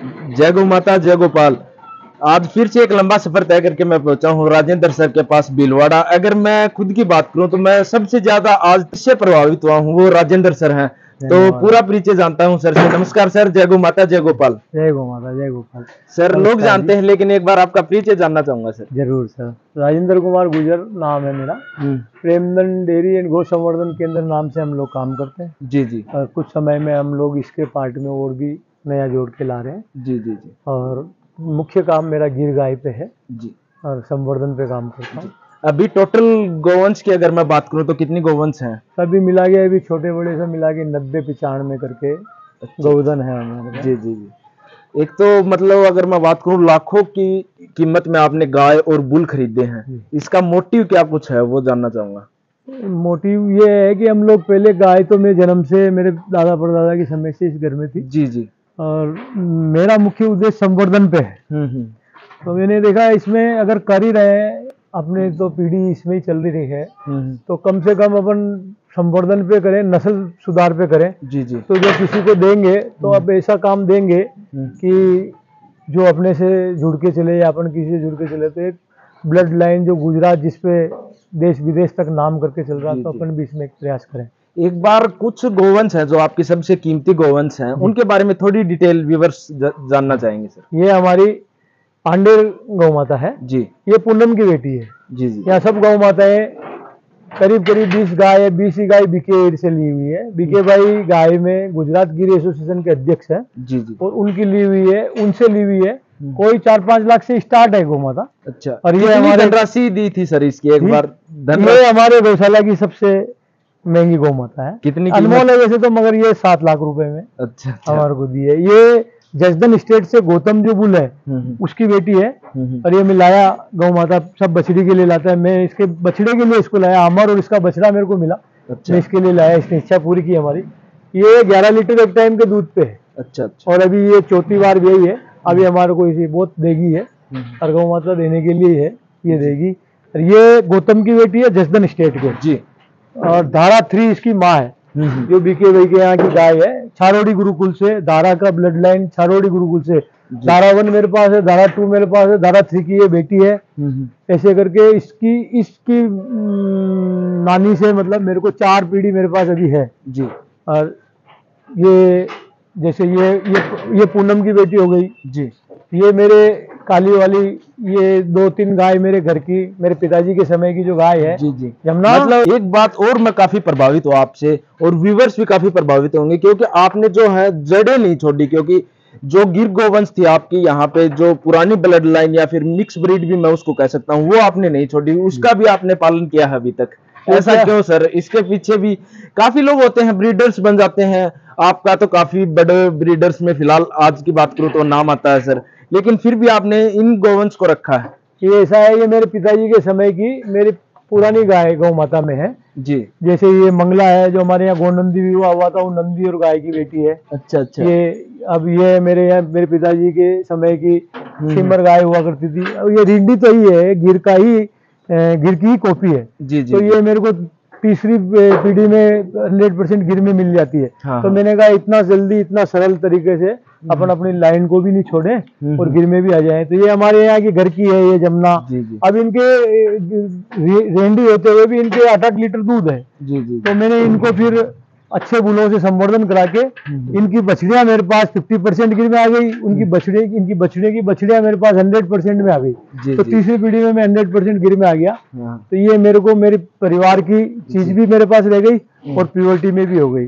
जय गौ माता जय गोपाल। आज फिर से एक लंबा सफर तय करके मैं पहुंचा हूँ राजेंद्र सर के पास भीलवाड़ा। अगर मैं खुद की बात करूं तो मैं सबसे ज्यादा आज इससे प्रभावित हुआ हूँ वो राजेंद्र सर हैं। तो पूरा परिचय जानता हूँ सर से। नमस्कार सर, जय गौ माता जय गोपाल। जय गौ माता जय गोपाल। सर लोग जानते हैं लेकिन एक बार आपका परिचय जानना चाहूंगा सर। जरूर सर। राजेंद्र कुमार गुजर नाम है मेरा। प्रेमधन डेयरी एंड गौ संवर्धन केंद्र नाम से हम लोग काम करते हैं। जी जी। और कुछ समय में हम लोग इसके पार्ट में और भी नया जोड़ के ला रहे हैं। जी जी जी। और मुख्य काम मेरा गिर गाय पे है जी। और संवर्धन पे काम करता हूँ। अभी टोटल गौवंश की अगर मैं बात करूं तो कितनी गौवंश हैं? सभी मिला के अभी छोटे बड़े से मिला के 90-95 करके गौधन है हमारे। जी जी जी। एक तो मतलब अगर मैं बात करूं लाखों की कीमत में आपने गाय और बुल खरीदे हैं, इसका मोटिव क्या कुछ है वो जानना चाहूंगा। मोटिव ये है कि हम लोग पहले गाय तो मैं जन्म से मेरे दादा परदादा के समय से इस घर में थी। जी जी। और मेरा मुख्य उद्देश्य संवर्धन पे है। तो मैंने देखा इसमें अगर कर ही रहे अपने तो पीढ़ी इसमें ही चल रही है तो कम से कम अपन संवर्धन पे करें, नस्ल सुधार पे करें। जी जी। तो जो किसी को देंगे तो अब ऐसा काम देंगे कि जो अपने से जुड़ के चले या अपन किसी से जुड़ के चले, तो एक ब्लड लाइन जो गुजरात जिसपे देश विदेश तक नाम करके चल रहा, तो अपन भी इसमें एक प्रयास करें। एक बार कुछ गोवंश हैं जो आपकी सबसे कीमती गोवंश हैं, उनके बारे में थोड़ी डिटेल व्यूअर्स जानना चाहेंगे सर। ये हमारी पांडेर गौ माता है जी। ये पूनम की बेटी है जी जी। यहाँ सब गौ माताएं करीब 20 गाय है। 20 ही गाय बीके से ली हुई है। बीके भाई गाय में गुजरात गिर एसोसिएशन के अध्यक्ष है जी जी। और उनकी ली हुई है, उनसे ली हुई है। कोई 4-5 लाख से स्टार्ट है गौ माता। अच्छा। और ये हमारे धनराशि दी थी सर इसकी एक बार? ये हमारे गौशाला की सबसे महंगी गौ माता है। कितनी अनमोल है वैसे तो, मगर ये 7 लाख रुपए में अच्छा हमारे को दी है। ये जसदन स्टेट से गौतम जो बुल है उसकी बेटी है। और ये मैं लाया गौ माता सब बछड़ी के लिए लाता है। मैं इसके बछड़े के लिए इसको लाया, अमर, और इसका बछड़ा मेरे को मिला। अच्छा। मैं इसके लिए लाया, इसने इच्छा पूरी की हमारी। ये 11 लीटर एक टाइम के दूध पे है। अच्छा अच्छा। और अभी ये चौथी बार यही है। अभी हमारे को इसी बहुत देगी है और गौ माता देने के लिए है, ये देगी। और ये गौतम की बेटी है जसदन स्टेट के जी। और धारा 3 इसकी माँ है जो बीके भाई के यहाँ की गाय है। छारोड़ी गुरुकुल से, धारा का ब्लड लाइन छारोड़ी गुरुकुल से। धारा 1 मेरे पास है, धारा 2 मेरे पास है, धारा 3 की ये बेटी है। ऐसे करके इसकी नानी से मतलब मेरे को 4 पीढ़ी मेरे पास अभी है जी। और ये जैसे ये पूनम की बेटी हो गई जी। ये मेरे काली वाली, ये 2-3 गाय मेरे घर की, मेरे पिताजी के समय की जो गाय है जी जी यमुना। मतलब एक बात और मैं काफी प्रभावित हूँ आपसे, और व्यूवर्स भी काफी प्रभावित होंगे, क्योंकि आपने जो है जड़ें नहीं छोड़ी। क्योंकि जो गिर गोवंश थी आपकी यहाँ पे, जो पुरानी ब्लड लाइन या फिर मिक्स ब्रीड भी मैं उसको कह सकता हूँ, वो आपने नहीं छोड़ी, उसका भी आपने पालन किया है अभी तक। ऐसा क्यों सर? इसके पीछे भी काफी लोग होते हैं, ब्रीडर्स बन जाते हैं। आपका तो काफी बड़े ब्रीडर्स में फिलहाल आज की बात करूं तो नाम आता है सर, लेकिन फिर भी आपने इन गोवंश को रखा है। ये ऐसा है, ये मेरे पिताजी के समय की मेरी पुरानी गाय गौ माता में है जी। जैसे ये मंगला है जो हमारे यहाँ गोनंदी विवाह हुआ था, वो नंदी और गाय की बेटी है। अच्छा अच्छा। ये अब ये मेरे यहाँ मेरे पिताजी के समय की सिमर गाय हुआ करती थी। अब ये रिंडी तो ही है, गिर की ही कॉपी है जी जी। तो ये मेरे को तीसरी पीढ़ी में 100% गिर में मिल जाती है। हाँ। तो मैंने कहा इतना जल्दी इतना सरल तरीके से अपन अपनी लाइन को भी नहीं छोड़े और गिर में भी आ जाए। तो ये हमारे यहाँ की घर की है, ये जमुना। अब इनके रेंडी होते हुए भी इनके 8-8 लीटर दूध है जी जी। तो मैंने इनको फिर अच्छे बुलों से संवर्धन करा के इनकी बछड़ियां मेरे पास 50% गिर में आ गई। इनकी बछड़े की बछड़ियां मेरे पास 100% में आ गई। तो तीसरी पीढ़ी में मैं 100% गिर में आ गया। तो ये मेरे को मेरे परिवार की चीज भी मेरे पास रह गई और प्योरिटी में भी हो गई।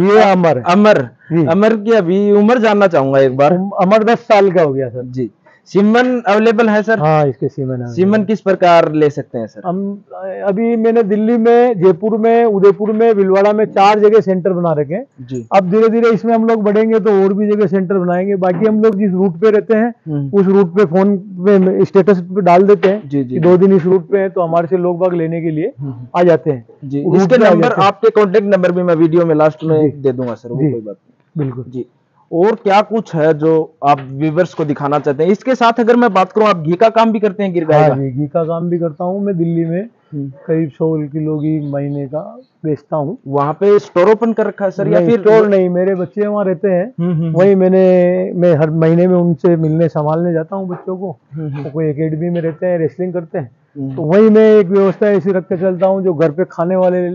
ये अमर की अभी उम्र जानना चाहूंगा एक बार। अमर 10 साल का हो गया सर जी। सीमन अवेलेबल है सर? हाँ, इसके सीमन किस प्रकार ले सकते हैं सर? हम अभी मैंने दिल्ली में, जयपुर में, उदयपुर में, भीलवाड़ा में 4 जगह सेंटर बना रखे हैं जी। अब धीरे धीरे इसमें हम लोग बढ़ेंगे तो और भी जगह सेंटर बनाएंगे। बाकी हम लोग जिस रूट पे रहते हैं उस रूट पे फोन पे स्टेटस पे डाल देते हैं जी जी। 2 दिन इस रूट पे है तो हमारे से लोग बाग लेने के लिए आ जाते हैं जी। इसके नंबर, आपके कॉन्टेक्ट नंबर भी मैं वीडियो में लास्ट में दे दूंगा सर, कोई बात नहीं। बिल्कुल जी। और क्या कुछ है जो आप व्यूअर्स को दिखाना चाहते हैं? इसके साथ अगर मैं बात करूं, आप घी का काम भी करते हैं गिर गाय का? हाँ जी, घी का काम भी करता हूं मैं दिल्ली में। करीब 100 किलो की महीने का बेचता हूँ। वहाँ पे स्टोर ओपन कर रखा है सर, या फिर स्टोर नहीं, मेरे बच्चे वहाँ रहते हैं, वही मैं हर महीने में उनसे मिलने संभालने जाता हूँ बच्चों को। वो कोई एकेडमी में रहते हैं, रेसलिंग करते हैं, तो वही मैं एक व्यवस्था ऐसी रख के चलता हूँ, जो घर पे खाने वाले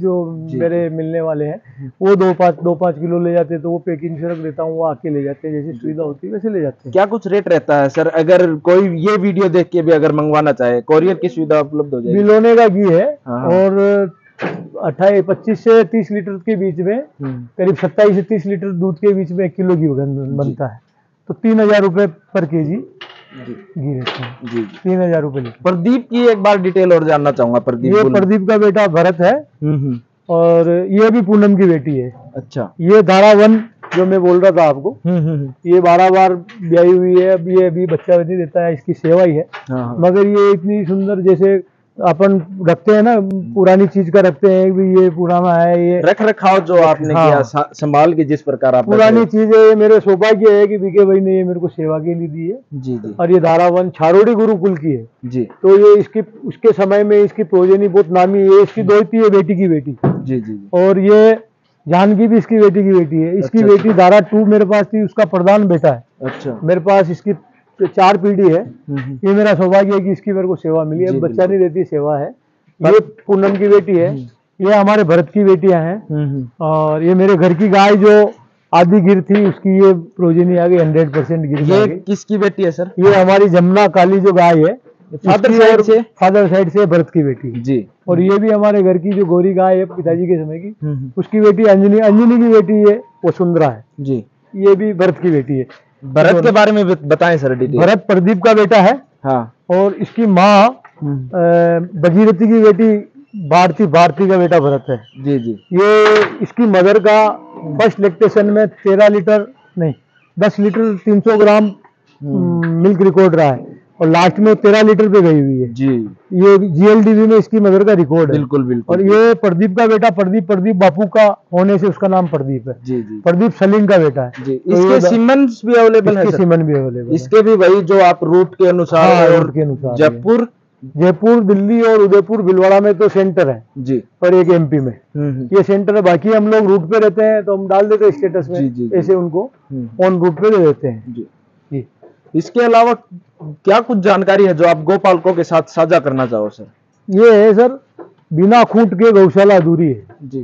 जो मेरे मिलने वाले हैं वो 2-5 किलो ले जाते हैं, तो वो पैकिंग से रख देता हूँ, वो आके ले जाते हैं, जैसी सुविधा होती है वैसे ले जाते हैं। क्या कुछ रेट रहता है सर, अगर कोई ये वीडियो देख के भी अगर मंगवाना चाहे, कोरियर की सुविधा उपलब्ध हो जाएगी? बिलोने का घी है और 25 से 30 लीटर के बीच में, करीब 27 से 30 लीटर दूध के बीच में 1 किलो घी बनता है, तो 3000 रुपए पर केजी घी रहता है। जी 3000 रुपए लीटर। प्रदीप की एक बार डिटेल और जानना चाहूंगा। प्रदीप, ये प्रदीप का बेटा भरत है और ये भी पूनम की बेटी है। अच्छा। ये धारावन जो मैं बोल रहा था आपको, ये 12 बार ब्याही हुई है, अब ये अभी बच्चा नहीं देता है, इसकी सेवा ही है। मगर ये इतनी सुंदर, जैसे अपन रखते हैं ना, पुरानी चीज का रखते हैं भी, ये पुराना है, ये रख रखाव जो आपने किया संभाल के, जिस प्रकार आप पुरानी चीज है, मेरे सौभाग्य है कि बीके भाई ने ये मेरे को सेवा के लिए दी है। जी जी। और ये धारावन छारोड़ी गुरुकुल की है। जी। तो ये इसकी उसके समय में इसकी प्रोजेनी बहुत नामी है, इसकी दोती है बेटी की बेटी। जी जी। और ये जानकी भी इसकी बेटी की बेटी है। इसकी बेटी धारा 2 मेरे पास थी, उसका प्रधान बेटा है। अच्छा। मेरे पास इसकी 4 पीढ़ी है। ये मेरा सौभाग्य है कि इसकी मेरे को सेवा मिली है। बच्चा नहीं देती, सेवा है। ये पूनम की बेटी है, ये हमारे भरत की बेटियां हैं, और ये मेरे घर की गाय जो आधी गिर थी, उसकी ये प्रोजेनी आ गई 100% गिर। ये किसकी बेटी है सर? ये हमारी जमुना काली जो गाय है, फादर साइड से भरत की बेटी जी। और ये भी हमारे घर की जो गोरी गाय है पिताजी के समय की, उसकी बेटी अंजनी की बेटी है, वो सुंदरा है जी। ये भी भरत की बेटी है। भरत के बारे में बताएं सर डिटेल। भरत प्रदीप का बेटा है। हाँ। और इसकी माँ भगीरथी की बेटी भारती का बेटा भरत है। जी जी। ये इसकी मदर का फर्स्ट लैक्टेशन में 13 लीटर नहीं 10 लीटर 300 ग्राम मिल्क रिकॉर्ड रहा है, और लास्ट में 13 लीटर पे गई हुई है जी। ये GLDB में इसकी मदर का रिकॉर्ड है। बिल्कुल बिल्कुल। और ये प्रदीप का बेटा प्रदीप बापू का होने से उसका नाम प्रदीप है जी जी। प्रदीप सलीम का बेटा है जी। इसके सीमन्स भी अवेलेबल है? सीमन भी अवेलेबल। इसके भी वही जो आप रूट के अनुसार, रूट के अनुसार जयपुर दिल्ली और उदयपुर भीलवाड़ा में तो सेंटर है जी, और एक MP में ये सेंटर है। बाकी हम लोग रूट पे रहते हैं तो हम डाल देते हैं स्टेटस में, ऐसे उनको ऑन रूट पे दे देते हैं जी। इसके अलावा क्या कुछ जानकारी है जो आप गोपालकों के साथ साझा करना चाहो सर? ये है सर, बिना खूंट के गौशाला अधूरी है जी।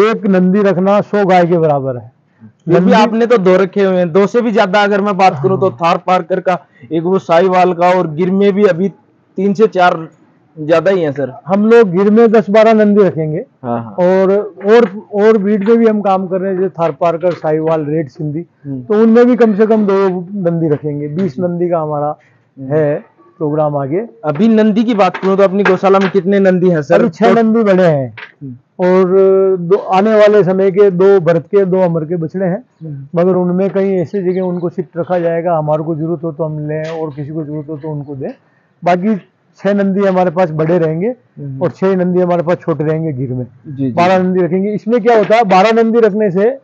एक नंदी रखना 100 गाय के बराबर है। ये भी आपने तो 2 रखे हुए हैं, 2 से भी ज्यादा अगर मैं बात करूं तो थार पार्कर का, एक वो साहिवाल का, और गिर में भी अभी 3 से 4 ज्यादा ही है सर। हम लोग गिर में 10-12 नंदी रखेंगे। हाँ। और ब्रीड में भी हम काम कर रहे हैं, जैसे थार पार्कर, साहिवाल, रेड सिंधी, तो उनमें भी कम से कम 2 नंदी रखेंगे। 20 नंदी का हमारा है प्रोग्राम आगे। अभी नंदी की बात करूं तो अपनी गौशाला में कितने नंदी हैं सर? अभी 6 नंदी बड़े हैं, और आने वाले समय के 2 भरत के 2 अमर के बछड़े हैं, मगर उनमें कहीं ऐसी जगह उनको शिफ्ट रखा जाएगा, हमारे को जरूरत हो तो हम लें और किसी को जरूरत हो तो उनको दें। बाकी 6 नंदी हमारे पास बड़े रहेंगे और 6 नंदी हमारे पास छोटे रहेंगे गिर में। 12 नंदी रखेंगे। इसमें क्या होता है, 12 नंदी रखने से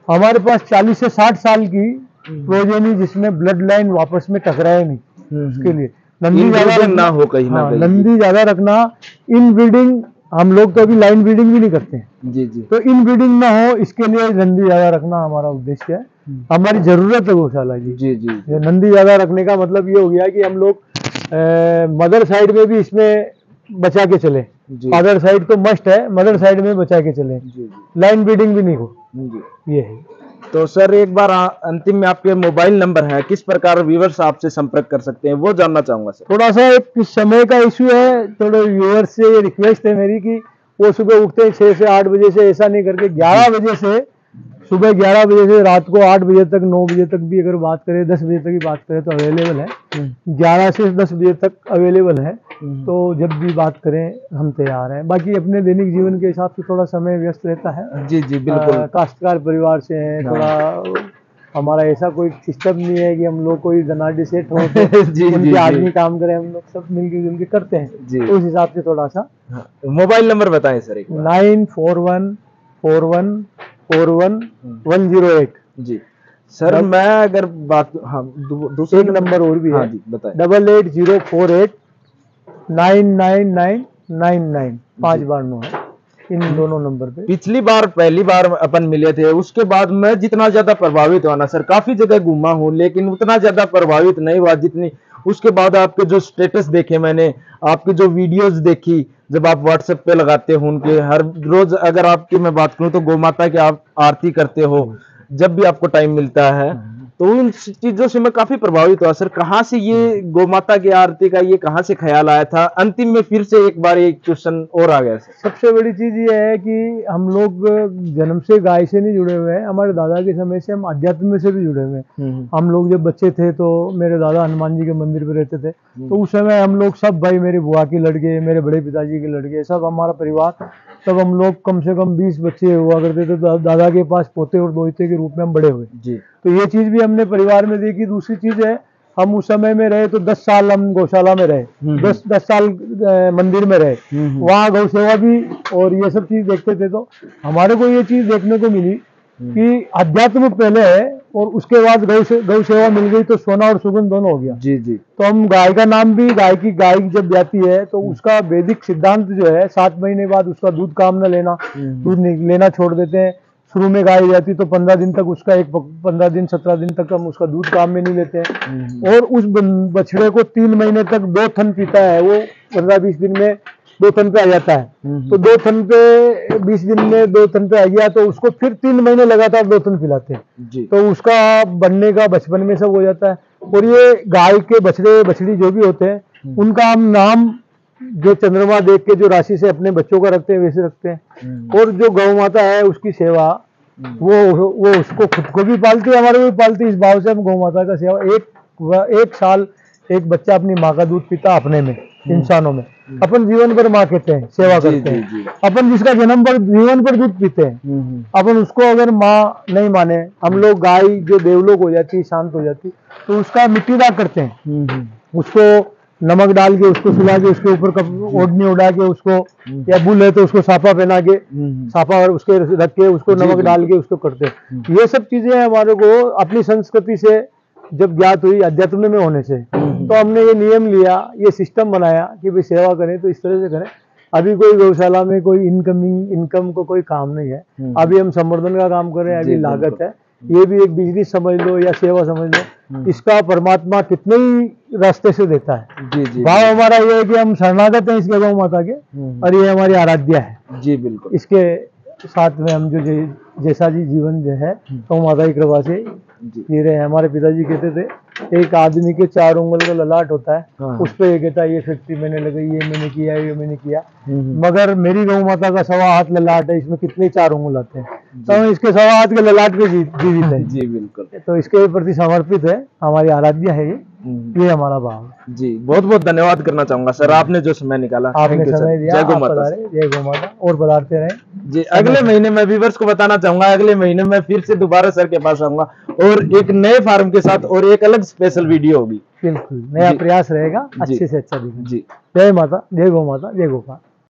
हमारे पास 40 से 60 साल की प्रोजेनी, जिसमें ब्लड लाइन वापस में टकराए नहीं, उसके लिए नंदी ज्यादा ना हो कहीं ना कहीं। नंदी ज्यादा रखना। इन ब्रीडिंग हम लोग तो अभी लाइन ब्रीडिंग भी नहीं करते हैं जी जी। तो इन ब्रीडिंग ना हो, इसके लिए नंदी ज्यादा रखना हमारा उद्देश्य है, हमारी जरूरत है गौशाला की जी जी। नंदी ज्यादा रखने का मतलब ये हो गया कि हम लोग मदर साइड में भी इसमें बचा के चले। फादर साइड तो मस्ट है, मदर साइड में बचा के चले, लाइन ब्रीडिंग भी नहीं हो जी। ये है। तो सर एक बार अंतिम में आपके मोबाइल नंबर है, किस प्रकार व्यूअर्स आपसे संपर्क कर सकते हैं वो जानना चाहूंगा सर। थोड़ा सा एक समय का इश्यू है, थोड़े व्यूअर्स से ये रिक्वेस्ट है मेरी कि वो सुबह उठते हैं 6 से 8 बजे से, ऐसा नहीं करके 11 बजे से, सुबह 11 बजे से रात को 8 बजे तक, 9 बजे तक भी अगर बात करें, 10 बजे तक भी बात करें तो अवेलेबल है। 11 से 10 बजे तक अवेलेबल है, तो जब भी बात करें हम तैयार हैं। बाकी अपने दैनिक जीवन के हिसाब से थोड़ा समय व्यस्त रहता है जी जी बिल्कुल। काश्तकार परिवार से है, थोड़ा हमारा ऐसा कोई सिस्टम नहीं है कि हम लोग कोई धनाढ़ी सेठ हो तो उनके आदमी काम करें, हम लोग सब मिलके जुल के करते हैं जी। उस हिसाब से थोड़ा सा मोबाइल नंबर बताएं सर। 9411414108 जी सर। मैं अगर बात, हाँ दूसरा नंबर और भी है, बताएं। 880489 99999 5 बार 9 है, इन दोनों नंबर पे। पिछली बार पहली बार अपन मिले थे, उसके बाद मैं जितना ज्यादा प्रभावित हुआ ना सर, काफी जगह घूमा हूँ लेकिन उतना ज्यादा प्रभावित नहीं हुआ जितनी उसके बाद आपके जो स्टेटस देखे मैंने, आपकी जो वीडियोस देखी, जब आप व्हाट्सएप पे लगाते हो उनके, हर रोज अगर आपकी मैं बात करूं तो गौ माता की आप आरती करते हो जब भी आपको टाइम मिलता है, तो उन चीजों से मैं काफी प्रभावित हुआ सर। कहाँ से ये गौ माता की आरती का ये कहाँ से ख्याल आया था? अंतिम में फिर से एक बार एक क्वेश्चन और आ गया सर। सबसे बड़ी चीज ये है कि हम लोग जन्म से गाय से नहीं जुड़े हुए हैं, हमारे दादा के समय से हम अध्यात्म से भी जुड़े हुए हैं। हम लोग जब बच्चे थे तो मेरे दादा हनुमान जी के मंदिर पे रहते थे, तो उस समय हम लोग सब भाई, मेरी बुआ के लड़के, मेरे बड़े पिताजी के लड़के, सब हमारा परिवार, तब हम लोग कम से कम 20 बच्चे हुआ करते थे। तो दादा के पास पोते और दोहिते के रूप में हम बड़े हुए जी। तो ये चीज भी हमने परिवार में देखी। दूसरी चीज है, हम उस समय में रहे तो 10 साल हम गौशाला में रहे, 10 साल मंदिर में रहे, वहाँ गौ सेवा भी और ये सब चीज देखते थे। तो हमारे को ये चीज देखने को मिली कि अध्यात्म पहले है और उसके बाद गौ सेवा मिल गई तो सोना और सुगंध दोनों हो गया जी जी। तो हम गाय का नाम भी, गाय जब जाती है तो उसका वैदिक सिद्धांत जो है 7 महीने बाद उसका दूध काम न लेना, दूध लेना छोड़ देते हैं। शुरू में गाय जाती तो 15 दिन तक उसका 15 दिन 17 दिन तक हम उसका दूध काम में नहीं लेते हैं, और उस बछड़े को 3 महीने तक 2 थन पीता है, वो 15-20 दिन में 2 थन पे आ जाता है। तो 2 थन पे 20 दिन में 2 थन पे आ गया तो उसको फिर 3 महीने लगातार 2 थन पिलाते हैं, तो उसका बनने का बचपन में सब हो जाता है। और ये गाय के बछड़े बछड़ी जो भी होते हैं उनका हम नाम जो चंद्रमा देख के जो राशि से अपने बच्चों का रखते हैं वैसे रखते हैं। और जो गौ माता है उसकी सेवा वो उसको खुद को भी पालती है, हमारे को भी पालती है। इस भाव से हम गौ माता का सेवा, एक साल एक बच्चा अपनी माँ का दूध पीता अपने में, इंसानों में अपन जीवन भर माँ कहते हैं, सेवा करते हैं। अपन जिसका जन्म पर जीवन पर दूध पीते हैं, अपन उसको अगर माँ नहीं माने, हम लोग गाय जो देवलोक हो जाती, शांत हो जाती, तो उसका मिट्टी दाग करते हैं, उसको नमक डाल के, उसको सुला के, उसके ऊपर ओढ़नी उड़ा के, उसको या बुल है तो उसको साफा पहना के, साफा उसके रख के, उसको नमक डाल के उसको करते हैं। ये सब चीजें हमारे को अपनी संस्कृति से जब ज्ञात हुई, अध्यात्म में होने से, तो हमने ये नियम लिया, ये सिस्टम बनाया कि भाई सेवा करें तो इस तरह से करें। अभी कोई गौशाला में कोई इनकम को कोई काम नहीं है, अभी हम संवर्धन का काम कर रहे हैं, अभी लागत है। ये भी एक बिजनेस समझ लो या सेवा समझ लो, इसका परमात्मा कितने ही रास्ते से देता है जी जी। भाव हमारा ये है कि हम शरणागत हैं इसके गौ माता के, और ये हमारी आराध्या है जी बिल्कुल। इसके साथ में हम जो जैसा जी जीवन जो है गौ माता की कृपा से जी रहे हैं। हमारे पिताजी कहते थे एक आदमी के 4 उंगल का ललाट होता है, उस पर ये कहता है ये फैक्ट्री मैंने लगाई, ये मैंने किया, ये मैंने किया, मगर मेरी गौ माता का 1.25 हाथ ललाट है, इसमें कितने 4 उंगल आते हैं, तो हम इसके 1.25 हाथ के ललाट पे जीवित है जी बिल्कुल। तो इसके प्रति समर्पित है, हमारी आराध्या है ये हमारा भाव जी। बहुत बहुत धन्यवाद करना चाहूंगा सर, आपने जो समय निकाला, आपने समय दिया। जय गौ माता, जय गौ माता, और पधारते रहे जी। अगले महीने मैं व्यूअर्स को बताना चाहूंगा, अगले महीने मैं फिर से दोबारा सर के पास आऊंगा और एक नए फार्म के साथ और एक अलग स्पेशल वीडियो होगी। बिल्कुल नया प्रयास रहेगा, अच्छे से अच्छा जी। जय माता, जय गौ माता, जय गोपाल।